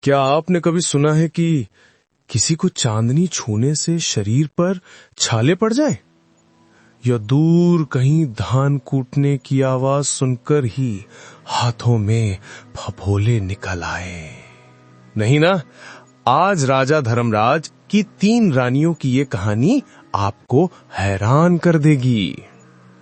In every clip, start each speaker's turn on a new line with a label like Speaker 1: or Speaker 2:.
Speaker 1: क्या आपने कभी सुना है कि किसी को चांदनी छूने से शरीर पर छाले पड़ जाए, या दूर कहीं धान कूटने की आवाज सुनकर ही हाथों में फफोले निकल आए? नहीं ना। आज राजा धर्मराज की 3 रानियों की ये कहानी आपको हैरान कर देगी।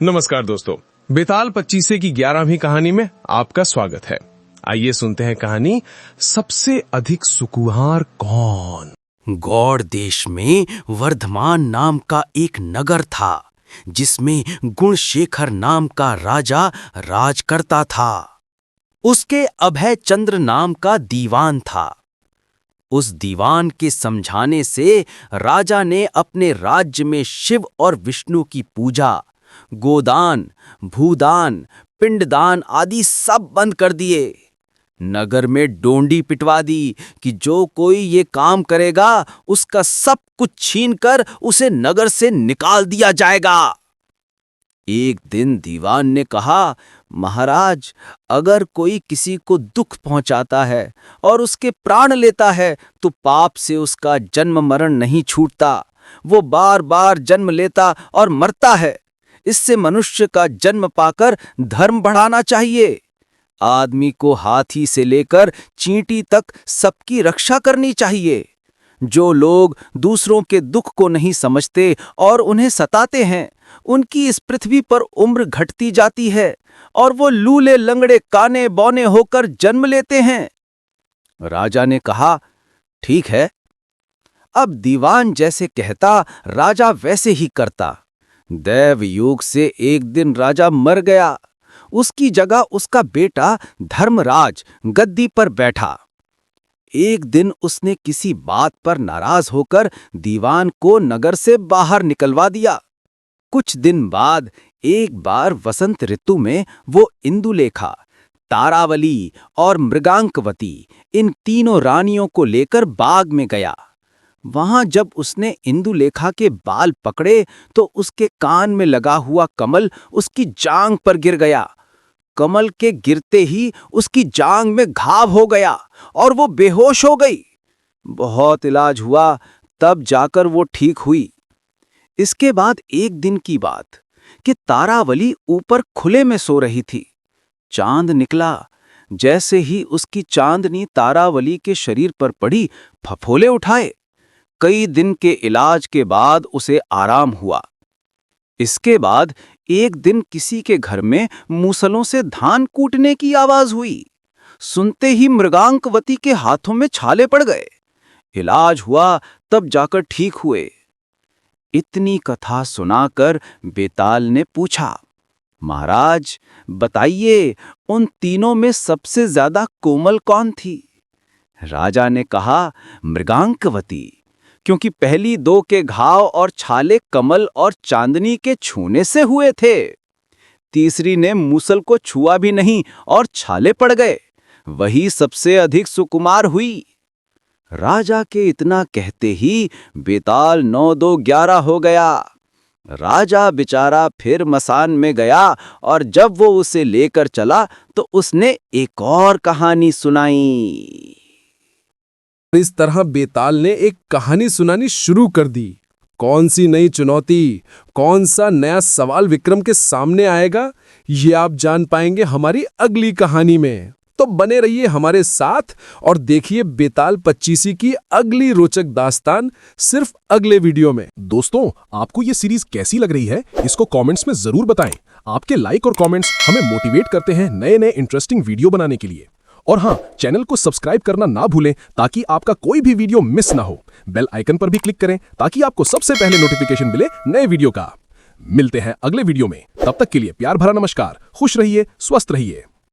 Speaker 1: नमस्कार दोस्तों, बेताल 25 की 11वीं कहानी में आपका स्वागत है। आइए सुनते हैं कहानी सबसे अधिक सुकुमार कौन।
Speaker 2: गौड़ देश में वर्धमान नाम का एक नगर था, जिसमें गुणशेखर नाम का राजा राज करता था। उसके अभय चंद्र नाम का दीवान था। उस दीवान के समझाने से राजा ने अपने राज्य में शिव और विष्णु की पूजा, गोदान, भूदान, पिंडदान आदि सब बंद कर दिए। नगर में डोंडी पिटवा दी कि जो कोई ये काम करेगा उसका सब कुछ छीनकर उसे नगर से निकाल दिया जाएगा। एक दिन दीवान ने कहा, महाराज, अगर कोई किसी को दुख पहुंचाता है और उसके प्राण लेता है तो पाप से उसका जन्म मरण नहीं छूटता, वो बार बार जन्म लेता और मरता है। इससे मनुष्य का जन्म पाकर धर्म बढ़ाना चाहिए। आदमी को हाथी से लेकर चींटी तक सबकी रक्षा करनी चाहिए। जो लोग दूसरों के दुख को नहीं समझते और उन्हें सताते हैं, उनकी इस पृथ्वी पर उम्र घटती जाती है और वो लूले लंगड़े काने बौने होकर जन्म लेते हैं। राजा ने कहा, ठीक है। अब दीवान जैसे कहता राजा वैसे ही करता। दैव योग से एक दिन राजा मर गया। उसकी जगह उसका बेटा धर्मराज गद्दी पर बैठा। एक दिन उसने किसी बात पर नाराज होकर दीवान को नगर से बाहर निकलवा दिया। कुछ दिन बाद एक बार वसंत ऋतु में वो इंदुलेखा, तारावली और मृगांकवती इन तीनों रानियों को लेकर बाग में गया। वहां जब उसने इंदुलेखा के बाल पकड़े तो उसके कान में लगा हुआ कमल उसकी जांघ पर गिर गया। कमल के गिरते ही उसकी जांघ में घाव हो गया और वो बेहोश हो गई। बहुत इलाज हुआ, तब जाकर वो ठीक हुई। इसके बाद एक दिन की बात कि तारावली ऊपर खुले में सो रही थी। चांद निकला। जैसे ही उसकी चांदनी तारावली के शरीर पर पड़ी, फफोले उठाए। कई दिन के इलाज के बाद उसे आराम हुआ। इसके बाद एक दिन किसी के घर में मूसलों से धान कूटने की आवाज हुई। सुनते ही मृगांकवती के हाथों में छाले पड़ गए। इलाज हुआ, तब जाकर ठीक हुए। इतनी कथा सुनाकर बेताल ने पूछा, महाराज बताइए, उन तीनों में सबसे ज्यादा कोमल कौन थी? राजा ने कहा, मृगांकवती, क्योंकि पहली 2 के घाव और छाले कमल और चांदनी के छूने से हुए थे। तीसरी ने मूसल को छुआ भी नहीं और छाले पड़ गए, वही सबसे अधिक सुकुमार हुई। राजा के इतना कहते ही बेताल 9-2-11 हो गया। राजा बेचारा फिर मसान में गया और जब वो उसे लेकर चला तो उसने एक और कहानी सुनाई।
Speaker 3: इस तरह बेताल ने एक कहानी सुनानी शुरू कर दी। कौन सी नई चुनौती, कौन सा नया सवाल विक्रम के सामने आएगा, ये आप जान पाएंगे हमारी अगली कहानी में। तो बने रहिए हमारे साथ और देखिए बेताल 25 की अगली रोचक दास्तान सिर्फ अगले वीडियो में।
Speaker 4: दोस्तों, आपको ये सीरीज कैसी लग रही है, इसको कमेंट्स में जरूर बताएं। आपके लाइक और कमेंट्स हमें मोटिवेट करते हैं नए नए इंटरेस्टिंग वीडियो बनाने के लिए। और हाँ, चैनल को सब्सक्राइब करना ना भूलें ताकि आपका कोई भी वीडियो मिस ना हो। बेल आइकन पर भी क्लिक करें ताकि आपको सबसे पहले नोटिफिकेशन मिले नए वीडियो का। मिलते हैं अगले वीडियो में, तब तक के लिए प्यार भरा नमस्कार। खुश रहिए, स्वस्थ रहिए।